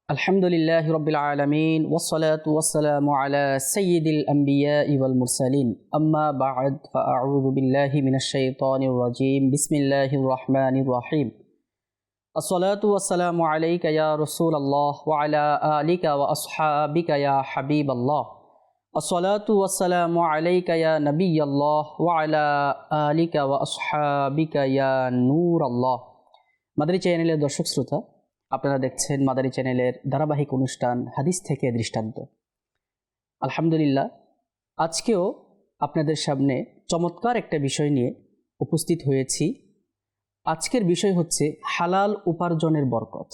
Alhamdulillahi Rabbil Alameen, wassalatu wassalamu ala Sayyidil Anbiya'i wal Mursalin. Amma ba'd, fa'a'udhu billahi minash shaytanir rajim. Bismillahir Rahmanir Rahim. As-salatu wassalamu alayka ya Rasulallah wa ala alika wa ashabika ya Habiballah. As-salatu wassalamu alayka ya Nabiyallah wa ala alika wa ashabika ya Nurallah. মাদারি চ্যানেলের দর্শক শ্রোতা, আপনারা দেখছেন মাদারি চ্যানেলের ধারাবাহিক অনুষ্ঠান হাদিস থেকে দৃষ্টান্ত। আলহামদুলিল্লাহ, আজকেও আপনাদের সামনে চমৎকার একটা বিষয় নিয়ে উপস্থিত হয়েছি। আজকের বিষয় হচ্ছে হালাল উপার্জনের বরকত।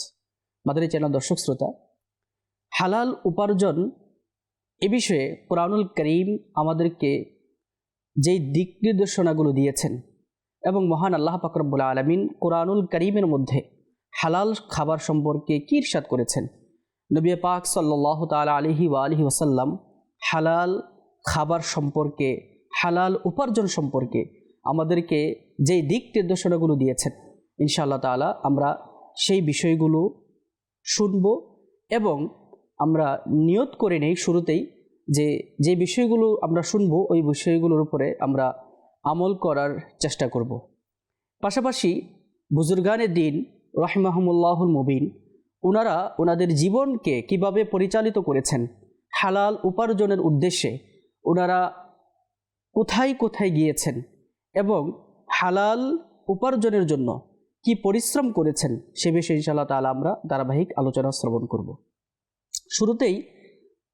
মাদারি চ্যানেল দর্শক শ্রোতা, হালাল উপার্জন এ বিষয়ে কোরআনুল কারীম আমাদেরকে যেই দিক নির্দেশনাগুলো দিয়েছেন এবং মহান আল্লাহ পাক রব্বুল আলামিন কোরআনুল কারীমের মধ্যে হালাল খাবার সম্পর্কে কি ইরশাদ করেছেন। নবী পাক সাল্লাল্লাহু তাআলা আলাইহি ওয়া আলিহি ওয়াসাল্লাম হালাল খাবার সম্পর্কে, হালাল উপার্জন সম্পর্কে আমাদেরকে যেই দিক নির্দেশনাগুলো দিয়েছেন, ইনশাআল্লাহ তাআলা আমরা সেই বিষয়গুলো শুনব এবং আমরা নিয়ত করে নেই শুরুতেই যে বিষয়গুলো আমরা শুনব ওই বিষয়গুলোর উপরে আমরা আমল করার চেষ্টা করব। পাশাপাশি বুজুর্গানে দিন রাহিমাহুমুল্লাহুল মুবিন ওনারা ওনাদের জীবনকে কিভাবে পরিচালিত করেছেন হালাল উপার্জনের উদ্দেশ্যে, ওনারা কোথায় কোথায় গিয়েছেন এবং হালাল উপার্জনের জন্য কি পরিশ্রম করেছেন সে বিষয়ে ইনশাআল্লাহ তাআলা আমরা ধারাবাহিক আলোচনা শ্রবণ করব। শুরুতেই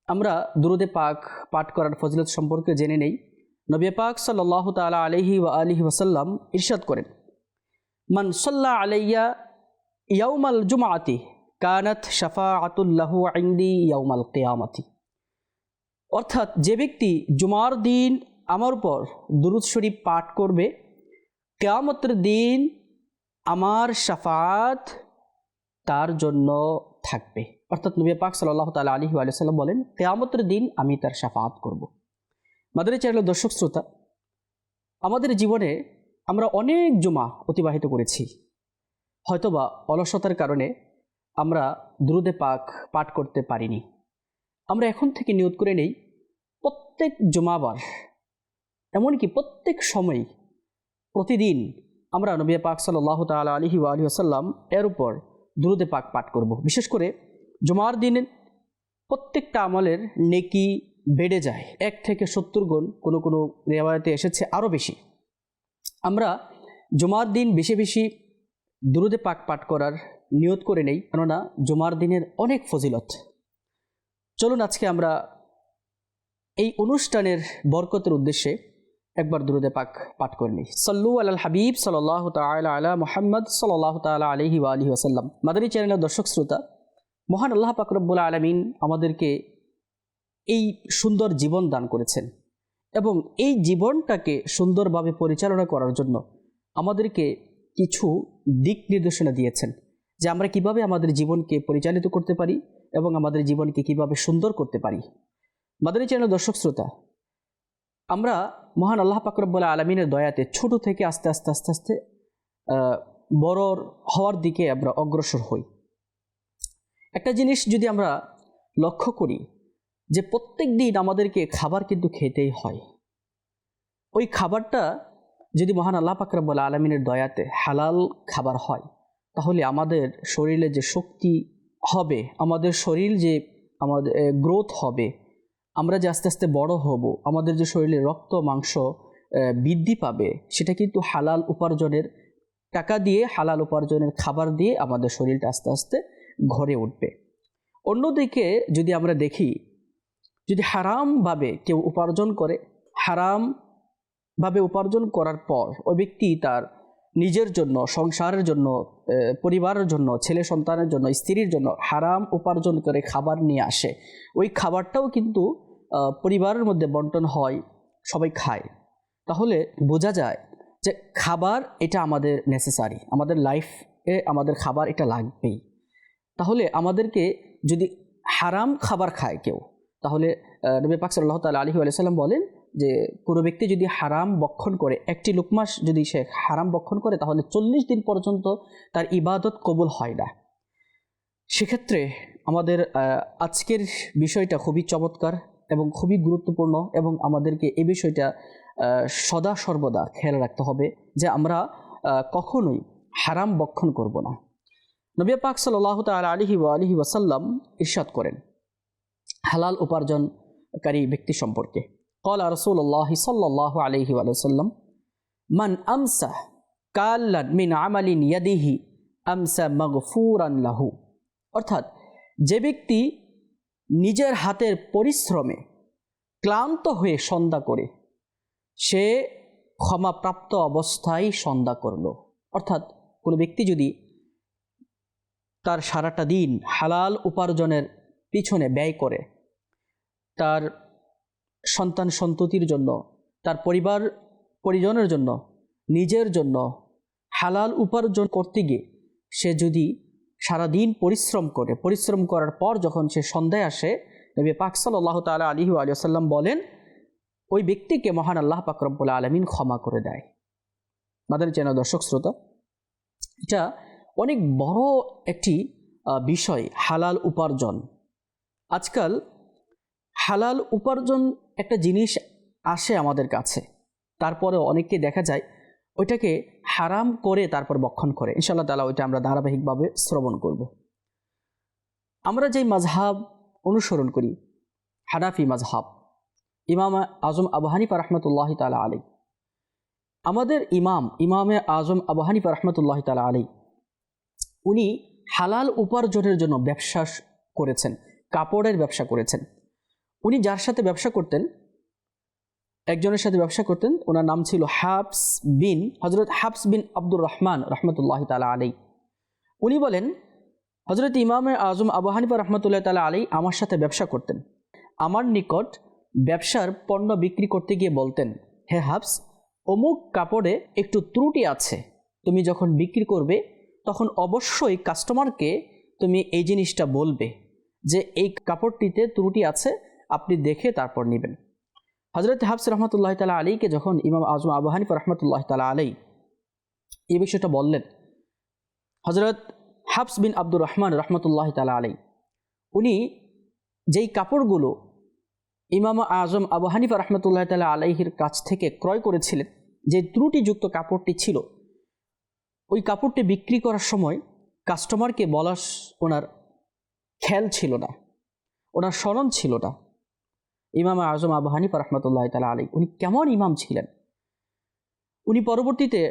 আমরা দুরূদে পাক পাঠ করার ফজিলত সম্পর্কে জেনে নেই। নবী পাক সাল্লাল্লাহু তাআলা আলাইহি ওয়া আলিহি ওয়াসাল্লাম ইরশাদ করেন, মান সাল্লা আলাইয়া ইয়াউমাল জুমআতি কানাত শাফাআতুল লাহু ইনদি ইয়াউমাল কিয়ামাতি। অর্থাৎ যে ব্যক্তি জুমার দিন আমার উপর দুরূদ শরীফ পাঠ করবে, কিয়ামতের দিন আমার শাফাআত তার জন্য থাকবে। অর্থাৎ নবী পাক সাল্লাল্লাহু তাআলা আলাইহি ওয়া সাল্লাম বলেন, কিয়ামতের দিন আমি তার শাফাআত করব। মাদারি চ্যানেলের দর্শক শ্রোতা, আমাদের জীবনে আমরা অনেক জুমা অতিবাহিত করেছি। হয়তোবা অলসতার কারণে আমরা দুরূদে পাক পাঠ করতে পারিনি। আমরা এখন থেকে নিয়ত করে নেই প্রত্যেক জুমাবার, এমনকি প্রত্যেক সময়, প্রতিদিন আমরা নবী পাক সাল্লাল্লাহু তাআলা আলাইহি ওয়া আলিহি ওয়াসাল্লাম এর উপর দুরূদে পাক পাঠ করব। বিশেষ করে জুমার দিন প্রত্যেকটা আমলের নেকি বেড়ে যায় 1 থেকে 70 গুণ, কোনো কোনো রিওয়ায়াতে এসেছে আরও বেশি। আমরা জুমার দিন বেশি বেশি দুরূদে পাক পাঠ করার নিয়ত করে নেই, কেননা জুমার দিনের অনেক ফজিলত। চলুন আজকে আমরা এই অনুষ্ঠানের বরকতের উদ্দেশ্যে একবার দুরূদে পাক পাঠ করে নিই। সাল্লু আলাল হাবিব সাল্লাল্লাহু তাআলা আলা মুহাম্মদ সাল্লাল্লাহু তাআলা আলাইহি ওয়া আলিহি ওয়াসাল্লাম। মাদানী চ্যানেলের দর্শক শ্রোতা, মহান আল্লাহ পাক রব্বুল আলামিন আমাদেরকে এই সুন্দর জীবন দান করেছেন এবং এই জীবনটাকে সুন্দরভাবে পরিচালনা করার জন্য আমাদেরকে কিছু দিক নির্দেশনা দিয়েছেন যে আমরা কিভাবে আমাদের জীবনকে পরিচালিত করতে পারি এবং আমাদের জীবনকে কিভাবে সুন্দর করতে পারি। মাদানী চ্যানেলের দর্শক শ্রোতা, আমরা মহান আল্লাহ পাক রব্বুল আলামিনের দয়াতে ছোট থেকে আস্তে আস্তে আস্তে আস্তে বড় হওয়ার দিকে আমরা অগ্রসর হই। একটা জিনিস যদি আমরা লক্ষ্য করি যে প্রত্যেক দিন আমাদেরকে খাবার কিন্তু খেতেই হয়। ওই খাবারটা যদি মহান আল্লাহ পাক রব্বুল আলামিনের দয়াতে হালাল খাবার হয়, তাহলে আমাদের শরীরে যে শক্তি হবে, আমাদের শরীর যে আমাদের গ্রোথ হবে, আমরা যে আস্তে আস্তে বড় হব, আমাদের যে শরীরে রক্ত মাংস বৃদ্ধি পাবে, সেটা কিন্তু হালাল উপার্জনের টাকা দিয়ে, হালাল উপার্জনের খাবার দিয়ে আমাদের শরীরটা আস্তে আস্তে ঘরে উঠবে। অন্যদিকে যদি আমরা দেখি, যদি হারামভাবে কেউ উপার্জন করে, হারামভাবে উপার্জন করার পর ওই ব্যক্তি তার নিজের জন্য, সংসারের জন্য, পরিবারের জন্য, ছেলে সন্তানের জন্য, স্ত্রীর জন্য হারাম উপার্জন করে খাবার নিয়ে আসে, ওই খাবারটাও কিন্তু পরিবারের মধ্যে বন্টন হয়, সবাই খায়। তাহলে বোঝা যায় যে খাবার এটা আমাদের নেসেসারি, আমাদের লাইফে আমাদের খাবার এটা লাগবেই। তাহলে আমাদেরকে যদি হারাম খাবার খায় কেউ, তাহলে নবী পাক সাল্লাল্লাহু তাআলা আলাইহি ওয়া সাল্লাম বলেন যে কোনো ব্যক্তি যদি হারাম বক্ষণ করে, একটি লুকমা যদি সে হারাম বক্ষণ করে, তাহলে 40 দিন পর্যন্ত তার ইবাদত কবুল হয় না। সেক্ষেত্রে আমাদের আজকের বিষয়টা খুবই চমৎকার এবং খুবই গুরুত্বপূর্ণ, এবং আমাদেরকে এই বিষয়টা সদা সর্বদা খেয়াল রাখতে হবে যে আমরা কখনোই হারাম বক্ষণ করব না। নবী পাক সাল্লাল্লাহু তাআলা আলাইহি ওয়াসাল্লাম ইরশাদ করেন হালাল উপার্জনকারী ব্যক্তি সম্পর্কে, ক্বালা রাসূলুল্লাহ সাল্লাল্লাহু আলাইহি ওয়াসাল্লাম, মান আমসা কাল্লান মিন আমালিন ইয়াদিহি আমসা মাগফুরান লাহু। অর্থাৎ যে ব্যক্তি নিজের হাতের পরিশ্রমে ক্লান্ত হয়ে সন্ধ্যা করে, সে ক্ষমাপ্রাপ্ত অবস্থায় সন্ধ্যা করল। অর্থাৎ কোনো ব্যক্তি যদি তার সারাটা দিন হালাল উপার্জনের পিছনে ব্যয় করে, তার সন্তান সন্ততির জন্য, তার পরিবার পরিজনের জন্য, নিজের জন্য হালাল উপার্জন করতে গিয়ে সে যদি সারাদিন পরিশ্রম করার পর যখন সে সন্ধ্যায় আসে, নবী পাক সাল্লাল্লাহু তাআলা আলাইহি ওয়াসাল্লাম বলেন ওই ব্যক্তিকে মহান আল্লাহ পাক রব্বুল আলামিন ক্ষমা করে দেয়। মাদানী চ্যানেল দর্শক শ্রোতা, এটা অনেক বড় একটি বিষয়, হালাল উপার্জন। আজকাল হালাল উপার্জন একটা জিনিস আসে আমাদের কাছে, তারপরে অনেককে দেখা যায় ওইটাকে হারাম করে তারপর বক্ষণ করে। ইনশাআল্লাহ তাআলা ওইটা আমরা ধারাবাহিকভাবে শ্রবণ করব। আমরা যেই মাযহাব অনুসরণ করি, হানাফি মাযহাব, ইমাম আজম আবু হানিফা রাহমাতুল্লাহি তাআলা আলাইহি, আমাদের ইমামে আজম আবু হানিফা রাহমাতুল্লাহি তাআলা আলাইহি, উনি হালাল উপার্জনের জন্য ব্যবসা করেছেন, কাপড়ের ব্যবসা করেছেন। উনি যার সাথে ব্যবসা করতেন, একজনের সাথে ব্যবসা করতেন, ওনার নাম ছিল হযরত হাফস বিন আব্দুর রহমান রাহমাতুল্লাহি তাআলা আলাইহি। উনি বলেন হযরত ইমামে আজম আবু হানিফা রাহমাতুল্লাহি তাআলা আলাইহি আমার সাথে ব্যবসা করতেন। আমার নিকট ব্যবসার পণ্য বিক্রি করতে গিয়ে বলতেন, হে হাফস, অমুক কাপড়ে একটু ত্রুটি আছে, তুমি যখন বিক্রি করবে তখন অবশ্যই কাস্টমারকে তুমি এই জিনিসটা বলবে যে এই কাপড়টিতে ত্রুটি আছে, আপনি দেখে তারপর নেবেন। হযরত হাফস রাহমাতুল্লাহি তাআলা আলাইহিকে যখন ইমাম আজম আবু হানিফা রাহমাতুল্লাহি তাআলা আলাইহি এই বিষয়টা বললেন, হযরত হাফস বিন আব্দুর রহমান রাহমাতুল্লাহি তাআলা আলাইহি উনি যেই কাপড়গুলো ইমাম আজম আবু হানিফা রাহমাতুল্লাহি তাআলা আলাইহির কাছ থেকে ক্রয় করেছিলেন, যে ত্রুটিযুক্ত কাপড়টি ছিল, ওই কাপড়টি বিক্রি করার সময় কাস্টমারকে বলার ওনার খেয়াল ছিল না, ওনার স্মরণ ছিল না। ইমাম আজম আবু হানিফা রাহমাতুল্লাহি তাআলা আলাইহি উনি কেমন ইমাম ছিলেন! উনি পরবর্তীতে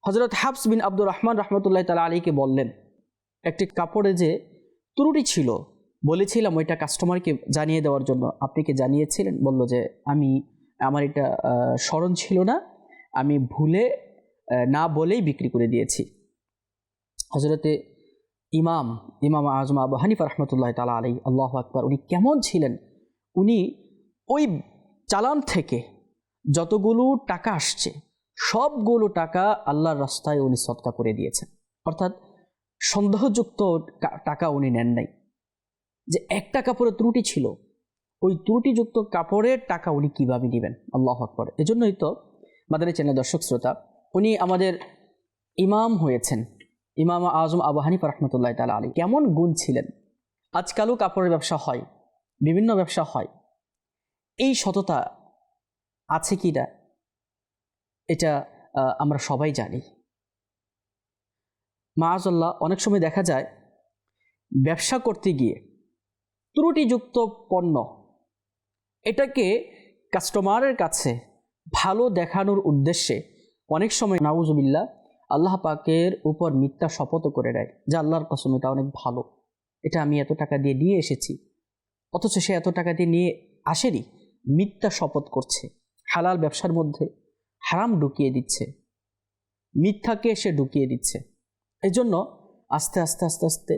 হযরত হাফস বিন আব্দুর রহমান রাহমাতুল্লাহি তাআলা আলাইহিকে বললেন, একটি কাপড়ে যে ত্রুটি ছিল, বলেছিলাম ওইটা কাস্টমারকে জানিয়ে দেওয়ার জন্য, আপনি কি জানিয়েছিলেন? বলল যে আমার এটা স্মরণ ছিল না, আমি ভুলে না বলেই বিক্রি করে দিয়েছি। হযরতে ইমাম আজম আবু হানিফা রাহমাতুল্লাহি তাআলা আলাইহি, আল্লাহু আকবার, উনি কেমন ছিলেন! উনি ওই চালান থেকে যতগুলো টাকা আসছে সবগুলো টাকা আল্লাহর রাস্তায় উনি সদকা করে দিয়েছেন। অর্থাৎ সন্দেহযুক্ত টাকা উনি নেন নাই, যে একটা কাপড়ের ত্রুটি ছিল, ওই ত্রুটিযুক্ত কাপড়ের টাকা উনি কিভাবে নেবেন! আল্লাহু আকবার। এজন্যই তো মাদানী চ্যানেল দর্শক শ্রোতা, উনি আমাদের ইমাম হয়েছেন, ইমাম আজম আবু হানিফা রাহমাতুল্লাহি তাআলা আলাইহি। কেমন গুণ ছিলেন! আজকালও কাপড়ের ব্যবসা হয়, বিভিন্ন ব্যবসা হয়, এই সততা আছে কি না এটা আমরা সবাই জানি। মাআযাল্লাহ, অনেক সময় দেখা যায় ব্যবসা করতে গিয়ে ত্রুটিযুক্ত পণ্য, এটাকে কাস্টমারের কাছে ভালো দেখানোর উদ্দেশ্যে অনেক সময় নাউজুবিল্লাহ আল্লাহ পাকের উপর মিথ্যা শপথ করে দেয় যে আল্লাহর কসম এটা অনেক ভালো, এটা আমি এত টাকা দিয়ে নিয়ে এসেছি, অথচ সে এত টাকা দিয়ে নিয়ে আসেনি, মিথ্যা শপথ করছে, হালাল ব্যবসার মধ্যে হারাম ঢুকিয়ে দিচ্ছে, মিথ্যাকে সে ঢুকিয়ে দিচ্ছে। এই জন্য আস্তে আস্তে আস্তে আস্তে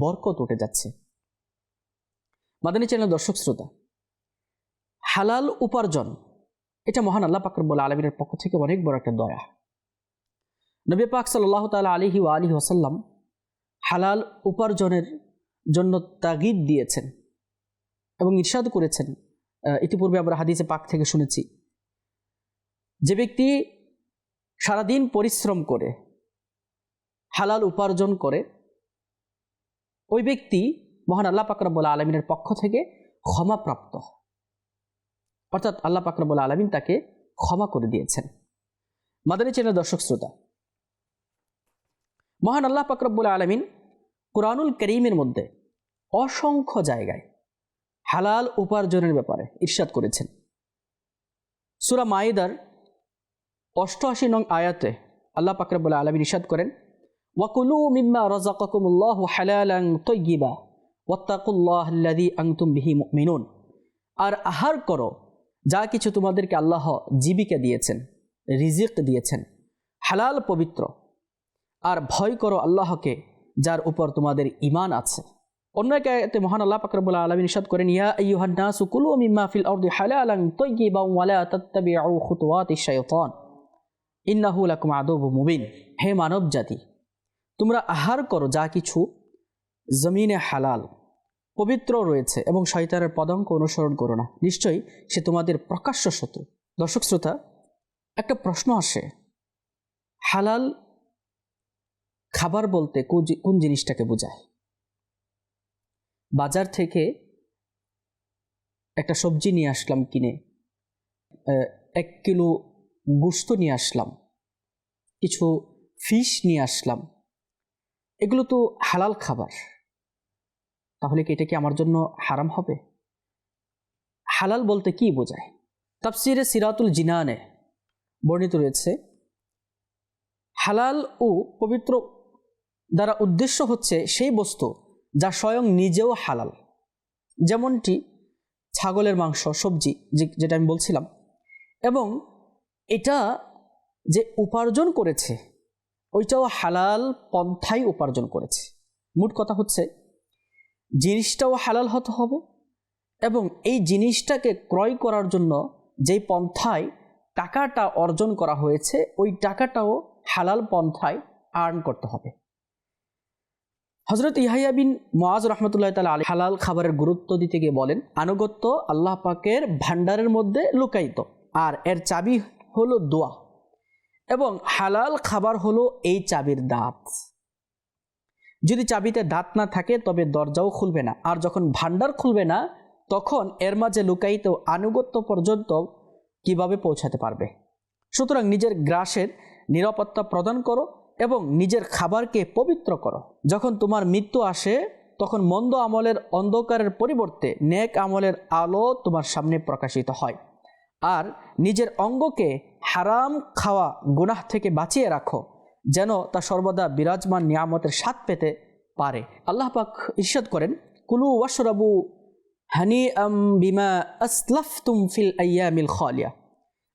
বরকত উঠে যাচ্ছে। মাদানী চ্যানেল দর্শক শ্রোতা, হালাল উপার্জন এটা মহান আল্লাহ পাক রব্বুল আলামিনের পক্ষ থেকে অনেক বড় একটা দয়া। নবী পাক সাল্লাল্লাহু তাআলা আলাইহি ওয়াসাল্লাম হালাল উপার্জনের জন্য তাগিদ দিয়েছেন এবং ইরশাদ করেছেন, ইতিপূর্বে আমরা হাদিসে পাক থেকে শুনেছি, যে ব্যক্তি সারাদিন পরিশ্রম করে হালাল উপার্জন করে, ওই ব্যক্তি মহান আল্লাহ পাক রব্বুল আলামিনের পক্ষ থেকে ক্ষমাপ্রাপ্ত, অর্থাৎ আল্লাহ পাক রব্বুল আলামিন তাকে ক্ষমা করে দিয়েছেন। মাদানী চ্যানেলের দর্শক শ্রোতা, মহান আল্লাহ পাক রব্বুল আলামিন কুরআনুল কারীমের মধ্যে অসংখ্য জায়গায় হালাল উপার্জনের ব্যাপারে ইরশাদ করেছেন। সূরা মাইদার 88 নং আয়াতে আল্লাহ পাক রব্বুল আলামিন ইরশাদ করেন, ওয়াকুলু মিম্মা রাযাকাকুমুল্লাহু হালালান তাইয়্যিবা ওয়াত্তাকুল্লাহাল্লাযী আনতুম বিহি মুমিনুন। আর আহার করো যা কিছু তোমাদেরকে আল্লাহ জীবিকা দিয়েছেন, রিজিক দিয়েছেন, হালাল পবিত্র, আর ভয় করো আল্লাহকে যার উপর তোমাদের ঈমান আছে। অন্য এক আয়াতে মহান আল্লাহ পাক রব্বুল আলামিন ইরশাদ করেন, ইয়া আইয়ুহান নাসু কুলু মিম্মা ফিল আরদি হালালান তাইয়্যিবান ওয়া লা তাত্তাবিউ খুতুওয়াতিশ শাইতান ইন্নাহু লাকুম আদুউম মুবিন। হে মানব জাতি, তোমরা আহার করো যা কিছু জমিনে হালাল পবিত্র রয়েছে এবং শয়তানের পদাঙ্ক অনুসরণ করো না, নিশ্চয়ই সে তোমাদের প্রকাশ্য শত্রু। দর্শক শ্রোতা, একটা প্রশ্ন আসে, হালাল খাবার বলতে কোন জিনিসটাকে বোঝায়? বাজার থেকে একটা সবজি নিয়ে আসলাম কিনে, 1 কিলো গোশত নিয়ে আসলাম, কিছু ফিশ নিয়ে আসলাম, এগুলো তো হালাল খাবার, তাহলে কি এটা কি আমার জন্য হারাম হবে? হালাল বলতে কি বোঝায়? তাফসিরে সিরাতুল জিনানে বর্ণিত রয়েছে, হালাল ও পবিত্র দ্বারা উদ্দেশ্য হচ্ছে সেই বস্তু যা স্বয়ং নিজেও হালাল, যেমনটি ছাগলের মাংস, সবজি যেটা আমি বলছিলাম, এবং এটা যে উপার্জন করেছে ওইটাও হালাল পন্থাই উপার্জন করেছে। মোট কথা হচ্ছে জিনিসটাও হালাল হতে হবে এবং এই জিনিসটাকে ক্রয় করার জন্য যেই পন্থায় টাকাটা অর্জন করা হয়েছে ওই টাকাটাও হালাল পন্থায় আর্ন করতে হবে। হযরত ইয়াহইয়া বিন মুআজ রাহমাতুল্লাহি তাআলা আলাইহি হালাল খাবারের গুরুত্ব দিতে গিয়ে বলেন, আনুগত্য আল্লাহ পাকের ভান্ডারের মধ্যে লুকায়িত, আর এর চাবি হলো দোয়া, এবং হালাল খাবার হলো এই চাবির দাঁত। যদি চাবিতে দাঁত না থাকে তবে দরজাও খুলবে না, আর যখন ভান্ডার খুলবে না তখন এর মাঝে লুকায়িত আনুগত্য পর্যন্ত কিভাবে পৌঁছাতে পারবে। সুতরাং নিজের গ্রাসের নিরাপত্তা প্রদান করো এবং নিজের খাবারকে পবিত্র করো। যখন তোমার মৃত্যু আসে তখন মন্দ আমলের অন্ধকারের পরিবর্তে নেক আমলের আলো তোমার সামনে প্রকাশিত হয়, আর নিজের অঙ্গকে হারাম খাওয়া গুনাহ থেকে বাঁচিয়ে রাখো, যেন তা সর্বদা বিরাজমান নিয়ামতের স্বাদ পেতে পারে। আল্লাহ পাক ইরশাদ করেন, কুলু ওয়াশরাবু হানিআম বিমা আসলাফতুম ফিল আইয়ামিল খালিয়া।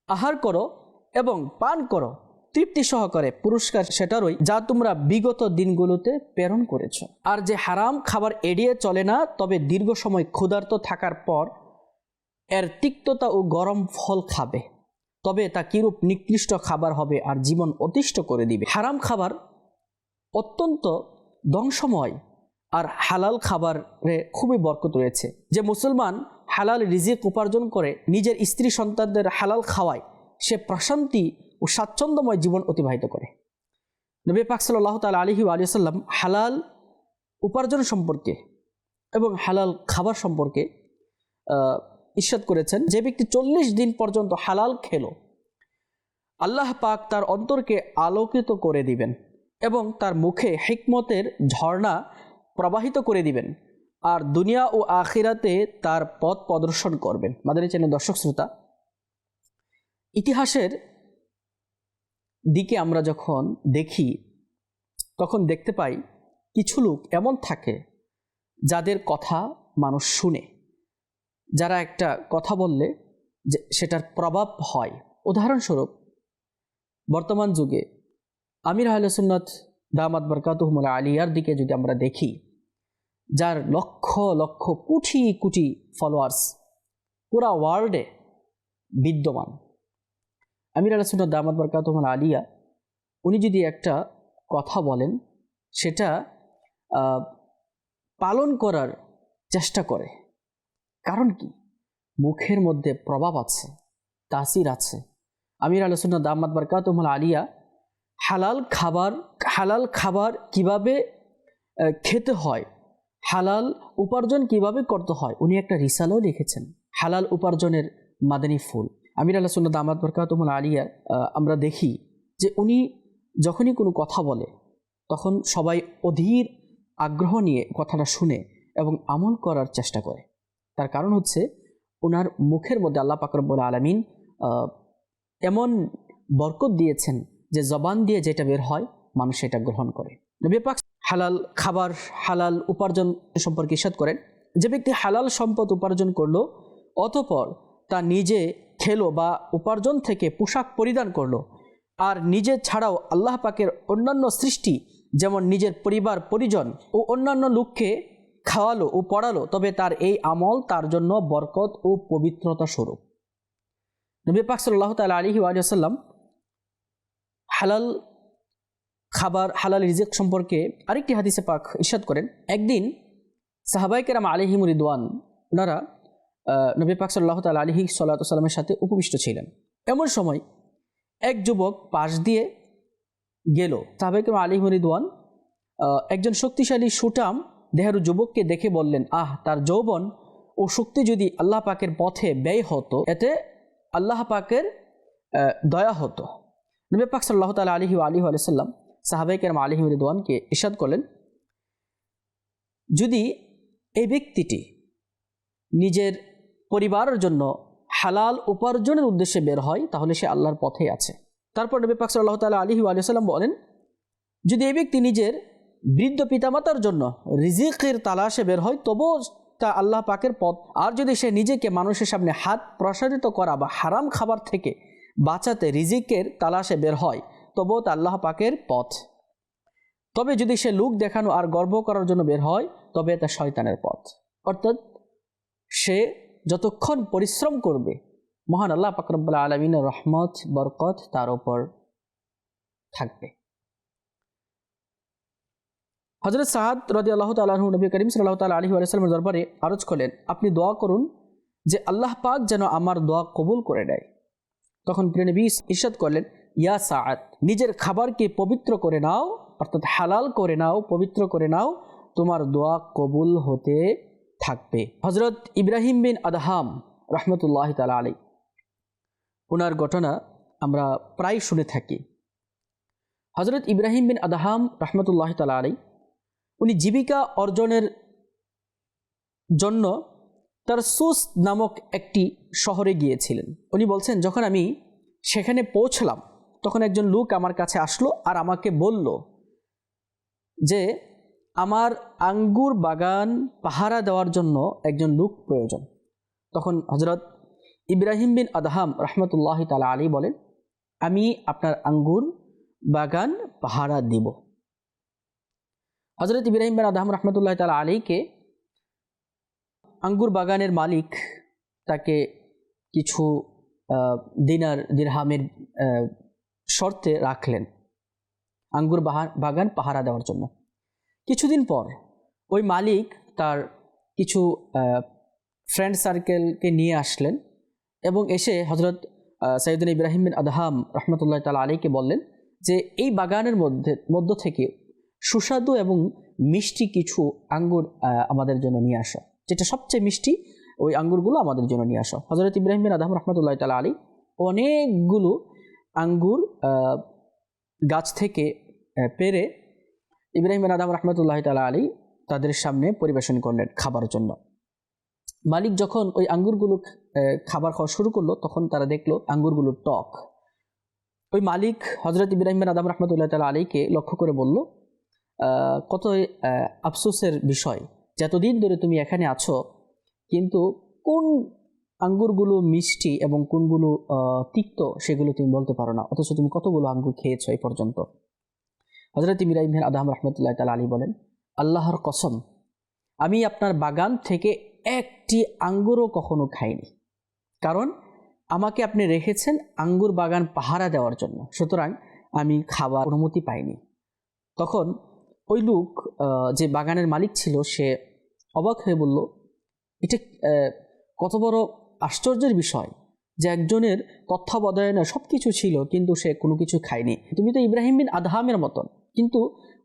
আহার করো এবং পান করো তৃপ্তি সহকারে, পুরস্কার সেটারই যা তোমরা বিগত দিনগুলোতে প্রেরণ করেছো। আর যে হারাম খাবার এড়িয়ে চলে না, তবে দীর্ঘ সময় ক্ষুধার্ত থাকার পর এর তিক্ততা ও গরম ফল খাবে, তবে তা কিরূপ নিকৃষ্ট খাবার হবে আর জীবন অতিষ্ঠ করে দিবে। হারাম খাবার অত্যন্ত ধ্বংসময়, আর হালাল খাবারে খুবই বরকত রয়েছে। যে মুসলমান হালাল রিজিক উপার্জন করে নিজের স্ত্রী সন্তানদের হালাল খাওয়ায়, সে প্রশান্তি ও স্বাচ্ছন্দ্যময় জীবন অতিবাহিত করে। নবী পাক সাল্লাল্লাহু তাআলা আলাইহি ওয়া সাল্লাম হালাল উপার্জন সম্পর্কে এবং হালাল খাবার সম্পর্কে ইরশাদ করেছেন, যে ব্যক্তি 40 দিন পর্যন্ত হালাল খেলো, আল্লাহ পাক তার অন্তরকে আলোকিত করে দিবেন এবং তার মুখে হিকমতের ঝর্ণা প্রবাহিত করে দিবেন, আর দুনিয়া ও আখিরাতে তার পথ প্রদর্শন করবেন। মাদানী চ্যানেল দর্শক শ্রোতা, ইতিহাসের দিকে আমরা যখন দেখি তখন দেখতে পাই কিছু লোক এমন থাকে যাদের কথা মানুষ শুনে, যারা একটা কথা বললে যে সেটার প্রভাব হয়। উদাহরণস্বরূপ বর্তমান যুগে আমির আহলে সুন্নাত দামাত বরকাতুহুমুল আলিয়ার দিকে যদি আমরা দেখি, যার লক্ষ লক্ষ কোটি কোটি ফলোয়ার্স পুরা ওয়ার্ল্ডে বিদ্যমান, আমির আহলে সুন্নাত দামাত বরকাতুহুমুল আলিয়া উনি যদি একটা কথা বলেন সেটা পালন করার চেষ্টা করে। কারণ কি? মুখের মধ্যে প্রভাব আছে, তাসির আছে। আমির আহলে সুন্নাত দামাত বরকাতুহুমুল আলিয়া হালাল খাবার কিভাবে খেতে হয়, হালাল উপার্জন কিভাবে করতে হয় উনি একটা রিসালাও লিখেছেন, হালাল উপার্জনের মাদানী ফুল। আমির আল্লাহ সুন্নাত দামাত বরকাতুহুল আলিয়া আমরা দেখি যে উনি যখনই কোনো কথা বলে তখন সবাই অধীর আগ্রহ নিয়ে কথাটা শুনে এবং আমল করার চেষ্টা করে। তার কারণ হচ্ছে ওনার মুখের মধ্যে আল্লাহ পাক রব্বুল আলামিন এমন বরকত দিয়েছেন যে জবান দিয়ে যেটা বের হয় মানুষ সেটা গ্রহণ করে। নবী পাক হালাল খাবার, হালাল উপার্জন সম্পর্কে ইরশাদ করেন, যে ব্যক্তি হালাল সম্পদ উপার্জন করলো অতঃপর তা নিজে খেলো বা উপার্জন থেকে পোশাক পরিধান করলো, আর নিজে ছাড়াও আল্লাহ পাকের অন্যান্য সৃষ্টি যেমন নিজের পরিবার পরিজন ও অন্যান্য লোককে খাওয়ালো ও পড়ালো, তবে তার এই আমল তার জন্য বরকত ও পবিত্রতা স্বরূপ। নবী পাক সাল্লাল্লাহু তাআলা আলাইহি ওয়া সাল্লাম হালাল খাবার, হালাল রিজিক সম্পর্কে আরেকটি হাদিসে পাক ইরশাদ করেন, একদিন সাহাবায়ে কেরাম আলাইহিমুর রিদওয়ান ওনারা নবী পাক সাল্লাল্লাহু তাআলা আলাইহি সাল্লামের সাথে উপবিষ্ট ছিলেন। এমন সময় এক যুবক পাশ দিয়ে গেল। সাহাবায়ে কেরাম আলাইহিমুর রিদওয়ান একজন শক্তিশালী সুঠাম দেহের যুবককে দেখে বললেন, তার যৌবন ও শক্তি যদি আল্লাহ পাকের পথে ব্যয় হতো এতে আল্লাহ পাকের দয়া হতো। নবী পাক সাল্লাল্লাহু তাআলা আলাইহি ওয়া সাল্লাম সাহাবায়ে কেরাম আলাইহিমুর রিদওয়ানকে ইরশাদ করলেন, যদি এই ব্যক্তিটি নিজের পরিবারের জন্য হালাল উপার্জনের উদ্দেশ্যে বের হয় তাহলে সে আল্লাহর পথে আছে। তারপর নবী পাক সাল্লাল্লাহু তাআলা আলাইহি ওয়া সাল্লাম বলেন, যদি এই ব্যক্তি নিজের বৃদ্ধ পিতামাতার জন্য রিজিকের তালাশে বের হয় তবুও তা আল্লাহ পাকের পথ। আর যদি সে নিজেকে মানুষের সামনে হাত প্রসারিত করা বা হারাম খাবার থেকে বাঁচাতে রিজিকের তালাশে বের হয় তবুও তা আল্লাহ পাকের পথ। তবে যদি সে লোক দেখানো আর গর্ব করার জন্য বের হয় তবে তা শয়তানের পথ। অর্থাৎ সে যতক্ষণ পরিশ্রম করবে মহান আল্লাহ পাক রব্বুল আলামিনের রহমত বরকত তার উপর থাকবে। হযরত সাদ রাদিয়াল্লাহু তাআলা আনহু নবী করিম সাল্লাল্লাহু তাআলা আলাইহি ওয়া সাল্লামের দরবারে আরজ করলেন, আপনি দোয়া করুন যে আল্লাহ পাক যেন আমার দোয়া কবুল করে নেয়। তখন প্রিয় নবী ইরশাদ করলেন, ইয়া সাদ, নিজের খাবারকে পবিত্র করে নাও, অর্থাৎ হালাল করে নাও, পবিত্র করে নাও, তোমার দোয়া কবুল হতে থাকবে। হযরত ইব্রাহিম বিন আদহাম রাহমাতুল্লাহি তাআলা আলাইহি ওনার ঘটনা আমরা প্রায় শুনে থাকি। হযরত ইব্রাহিম বিন আদহাম রাহমাতুল্লাহি তাআলা আলাইহি উনি জীবিকা অর্জনের জন্য তারসুস নামক একটি শহরে গিয়েছিলেন। উনি বলছেন, যখন আমি সেখানে পৌঁছলাম তখন একজন লোক আমার কাছে আসলো আর আমাকে বলল যে আমার আঙ্গুর বাগান পাহারা দেওয়ার জন্য একজন লোক প্রয়োজন। তখন হযরত ইব্রাহিম বিন আদহাম রাহমাতুল্লাহি তাআলা আলাইহি বলেন, আমি আপনার আঙ্গুর বাগান পাহারা দিব। হযরত ইব্রাহিম বিন আদহাম রাহমাতুল্লাহি তাআলা আলাইহিকে আঙ্গুর বাগানের মালিক তাকে কিছু দিরহামের শর্তে রাখলেন আঙ্গুর বাগান পাহারা দেওয়ার জন্য। কিছুদিন পর ওই মালিক তার কিছু ফ্রেন্ড সার্কেলকে নিয়ে আসলেন এবং এসে হযরত সাইয়্যিদুনা ইব্রাহিম বিন আদহাম রাহমাতুল্লাহি তাআলা আলাইহিকে বললেন যে এই বাগানের মধ্য থেকে সুস্বাদু এবং মিষ্টি কিছু আঙ্গুর আমাদের জন্য নিয়ে আসো, যেটা সবচেয়ে মিষ্টি ওই আঙ্গুরগুলো আমাদের জন্য নিয়ে আসো। হযরত ইব্রাহিম বিন আদহাম রাহমাতুল্লাহি তাআলা আলাইহি অনেকগুলো আঙ্গুর গাছ থেকে পেরে ইব্রাহিম বিন আদহাম রাহমাতুল্লাহি তাআলা আলাইহি তাদের সামনে পরিবেশন করলেন খাবার জন্য। মালিক যখন ওই আঙ্গুরগুলো খাবার খাওয়া শুরু করলো তখন তারা দেখলো আঙ্গুরগুলো টক। ওই মালিক হযরত ইব্রাহিম বিন আদহাম রাহমাতুল্লাহি তাআলা আলাইহিকে লক্ষ্য করে বলল, কত আফসোসের বিষয় যে এতদিন ধরে তুমি এখানে আছো কিন্তু কোন আঙ্গুরগুলো মিষ্টি এবং কোনগুলো তিক্ত সেগুলো তুমি বলতে পারো না, অথচ তুমি কতগুলো আঙ্গুর খেয়েছো এই পর্যন্ত। হযরত ইব্রাহিম বিন আদহাম রাহমাতুল্লাহি তাআলা আলাইহি বলেন, আল্লাহর কসম, আমি আপনার বাগান থেকে একটি আঙ্গুরও কখনো খাইনি, কারণ আমাকে আপনি রেখেছেন আঙ্গুর বাগান পাহারা দেওয়ার জন্য, সুতরাং আমি খাবার অনুমতি পাইনি। তখন ওই লোক যে বাগানের মালিক ছিল সে অবাক হয়ে বলল, এটা কত বড় আশ্চর্যের বিষয় যে একজনের তত্ত্বাবধানে সব কিছু ছিল কিন্তু সে কোনো কিছু খায়নি। তুমি তো ইব্রাহিম বিন আদহামের মতন। কিন্তু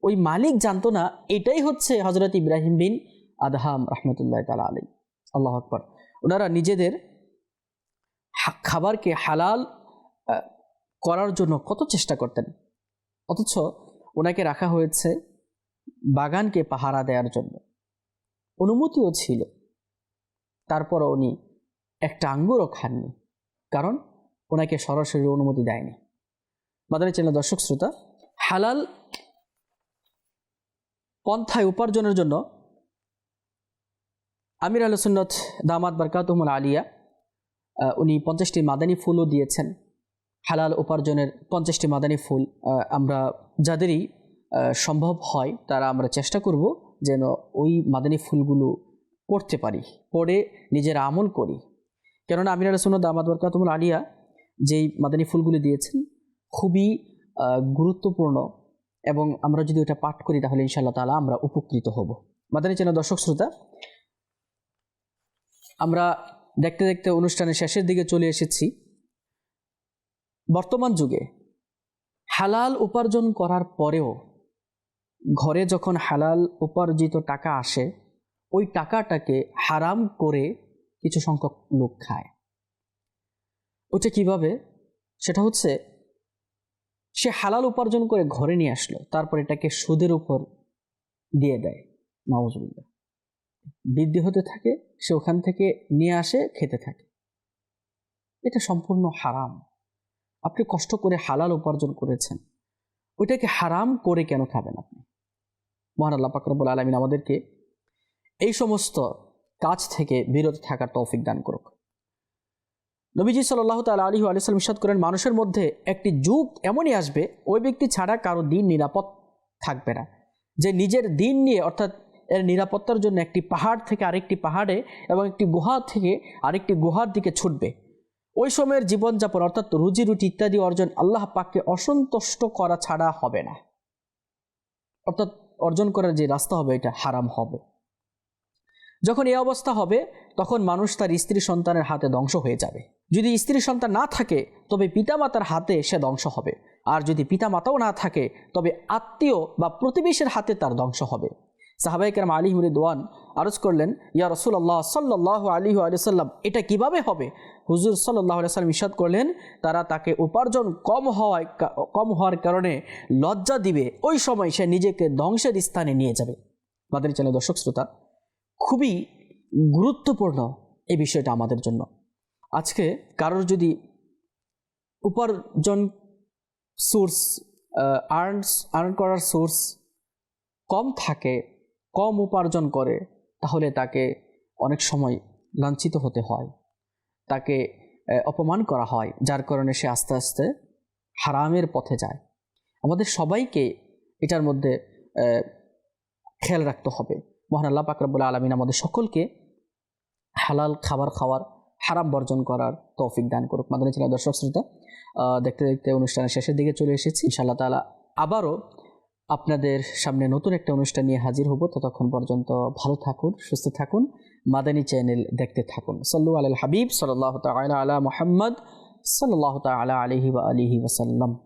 ওই মালিক জানতো না এটাই হচ্ছে হযরত ইব্রাহিম বিন আদহাম রহমতুল্লাহ তাআলা আলাইহি, আল্লাহু আকবার। ওনারা নিজেদের খাবারকে হালাল করার জন্য কত চেষ্টা করতেন, অথচ ওনাকে রাখা হয়েছে বাগানকে পাহারা দেওয়ার জন্য, অনুমতিও ছিল, তারপরও উনি একটা আঙ্গুরও খাননি, কারণ ওনাকে সরাসরি অনুমতি দেয়নি। মাদানী চ্যানেল দর্শক শ্রোতা, হালাল পন্থায় উপার্জনের জন্য আমির আহলে সুন্নাত দামাত বারকাতুহুল আলিয়া উনি 50টি মাদানী ফুলও দিয়েছেন। হালাল উপার্জনের 50টি মাদানী ফুল আমরা যাদেরই সম্ভব হয় তারা আমরা চেষ্টা করব যেন ওই মাদানী ফুলগুলো পড়তে পারি, পড়ে নিজের আমল করি। কেননা আমির আহলে সুন্নাত দামাত বারকাতুহুল আলিয়া যেই মাদানী ফুলগুলো দিয়েছেন খুবই গুরুত্বপূর্ণ, এবং আমরা যদি ওটা পাঠ করি তাহলে ইনশাআল্লাহ তাআলা আমরা উপকৃত হব। মাদানী চ্যানেল দর্শক শ্রোতা, আমরা দেখতে দেখতে অনুষ্ঠানের শেষের দিকে চলে এসেছি। বর্তমান যুগে হালাল উপার্জন করার পরেও ঘরে যখন হালাল উপার্জিত টাকা আসে, ওই টাকাটাকে হারাম করে কিছু সংখ্যক লোক খায়। ওটা কিভাবে? সেটা হচ্ছে সে হালাল উপার্জন করে ঘরে নিয়ে আসলো, তারপর এটাকে সুদের উপর দিয়ে দেয়, নাউজুবিল্লাহ, বৃদ্ধি হতে থাকে, সে ওখান থেকে নিয়ে আসে, খেতে থাকে। এটা সম্পূর্ণ হারাম। আপনি কষ্ট করে হালাল উপার্জন করেছেন, ওইটাকে হারাম করে কেন খাবেন আপনি? মহান আল্লাহ পাক রব্বুল আলামিন আমাদেরকে এই সমস্ত কাজ থেকে বিরত থাকার তৌফিক দান করুক। নবীজি সাল্লাল্লাহু তাআলা আলাইহি ওয়া সাল্লাম ইরশাদ করেন, মানুষের মধ্যে একটি যুগ এমনই আসবে, ওই ব্যক্তি ছাড়া কারো দিন নিরাপদ থাকবে না, যে নিজের দিন নিয়ে অর্থাৎ এর নিরাপত্তার জন্য একটি পাহাড় থেকে আরেকটি পাহাড়ে এবং একটি গুহা থেকে আরেকটি গুহার দিকে ছুটবে। ওই সময়ের জীবনযাপন অর্থাৎ রুজি রুটি ইত্যাদি অর্জন আল্লাহ পাককে অসন্তুষ্ট করা ছাড়া হবে না, অর্থাৎ অর্জন করার যে রাস্তা হবে এটা হারাম হবে। যখন এই অবস্থা হবে তখন মানুষ তার স্ত্রী সন্তানের হাতে ধ্বংস হয়ে যাবে। যদি স্ত্রী সন্তান না থাকে তবে পিতামাতার হাতে সে ধ্বংস হবে, আর যদি পিতামাতাও না থাকে তবে আত্মীয় বা প্রতিবেশীর হাতে তার ধ্বংস হবে। সাহাবায়ে কেরাম আলাইহিম রিদওয়ান আরজ করলেন, ইয়া রাসূলুল্লাহ সাল্লাল্লাহু আলাইহি ওয়া সাল্লাম, এটা কিভাবে হবে? হুজুর সাল্লাল্লাহু আলাইহি ওয়াসাল্লাম ইরশাদ করলেন, তারা তাকে উপার্জন কম হওয়ার কারণে লজ্জা দিবে, ওই সময় সে নিজেকে ধ্বংসের স্থানে নিয়ে যাবে। মাদানী চ্যানেল দর্শক শ্রোতা, খুবই গুরুত্বপূর্ণ এই বিষয়টা আমাদের জন্য। আজকে কারোর যদি উপার্জন সোর্স আর্ন করার সোর্স কম থাকে, কম উপার্জন করে, তাহলে তাকে অনেক সময় লাঞ্ছিত হতে হয়, তাকে অপমান করা হয়, যার কারণে সে আস্তে আস্তে হারামের পথে যায়। আমাদের সবাইকে এটার মধ্যে খেয়াল রাখতে হবে। মহান আল্লাহ পাক রব্বুল আলামিন আমাদের সকলকে হালাল খাবার খাওয়ার, হারাম বর্জন করার তৌফিক দান করুক। মাদানী চ্যানেল দর্শক শ্রোতা, দেখতে দেখতে অনুষ্ঠানের শেষের দিকে চলে এসেছি। ইনশাআল্লাহ তাআলা আবারও আপনাদের সামনে নতুন একটা অনুষ্ঠান নিয়ে হাজির হব। ততক্ষণ পর্যন্ত ভালো থাকুন, সুস্থ থাকুন, মাদানী চ্যানেল দেখতে থাকুন। সাল্লু আলাল হাবিব সাল্লাল্লাহু তাআলা আলা মুহাম্মদ সাল্লাল্লাহু তাআলা আলাইহি ওয়া আলিহি ওয়া সাল্লাম।